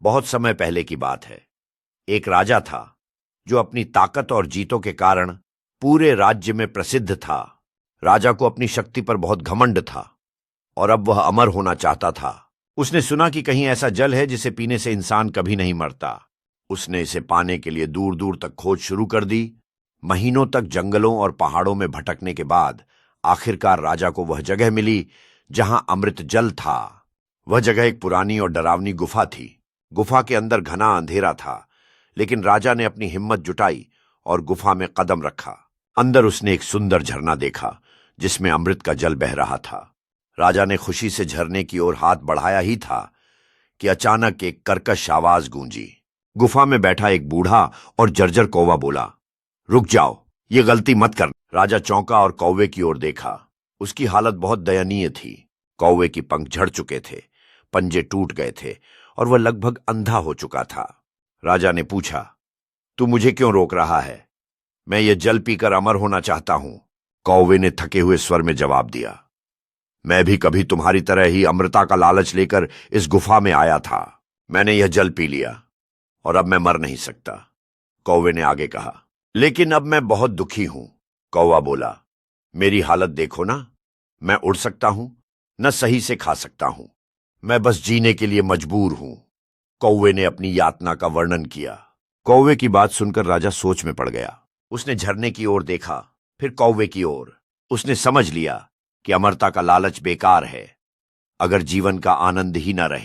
बहुत समय पहले की बात है। एक राजा था जो अपनी ताकत और जीतों के कारण पूरे राज्य में प्रसिद्ध था। राजा को अपनी शक्ति पर बहुत घमंड था और अब वह अमर होना चाहता था। उसने सुना कि कहीं ऐसा जल है जिसे पीने से इंसान कभी नहीं मरता। उसने इसे पाने के लिए दूर दूर तक खोज शुरू कर दी। महीनों तक जंगलों और पहाड़ों में भटकने के बाद आखिरकार राजा को वह जगह मिली जहां अमृत जल था। वह जगह एक पुरानी और डरावनी गुफा थी। गुफा के अंदर घना अंधेरा था, लेकिन राजा ने अपनी हिम्मत जुटाई और गुफा में कदम रखा। अंदर उसने एक सुंदर झरना देखा जिसमें अमृत का जल बह रहा था। राजा ने खुशी से झरने की ओर हाथ बढ़ाया ही था कि अचानक एक कर्कश आवाज गूंजी। गुफा में बैठा एक बूढ़ा और जर्जर कौवा बोला, रुक जाओ, ये गलती मत करना। राजा चौंका और कौवे की ओर देखा। उसकी हालत बहुत दयनीय थी। कौवे की पंख झड़ चुके थे, पंजे टूट गए थे और वह लगभग अंधा हो चुका था। राजा ने पूछा, तू मुझे क्यों रोक रहा है? मैं ये जल पीकर अमर होना चाहता हूं। कौवे ने थके हुए स्वर में जवाब दिया, मैं भी कभी तुम्हारी तरह ही अमृता का लालच लेकर इस गुफा में आया था। मैंने यह जल पी लिया और अब मैं मर नहीं सकता। कौवे ने आगे कहा, लेकिन अब मैं बहुत दुखी हूं। कौवा बोला, मेरी हालत देखो ना, मैं उड़ सकता हूं, न सही से खा सकता हूं। मैं बस जीने के लिए मजबूर हूं। कौवे ने अपनी यातना का वर्णन किया। कौवे की बात सुनकर राजा सोच में पड़ गया। उसने झरने की ओर देखा, फिर कौवे की ओर। उसने समझ लिया कि अमरता का लालच बेकार है अगर जीवन का आनंद ही न रहे।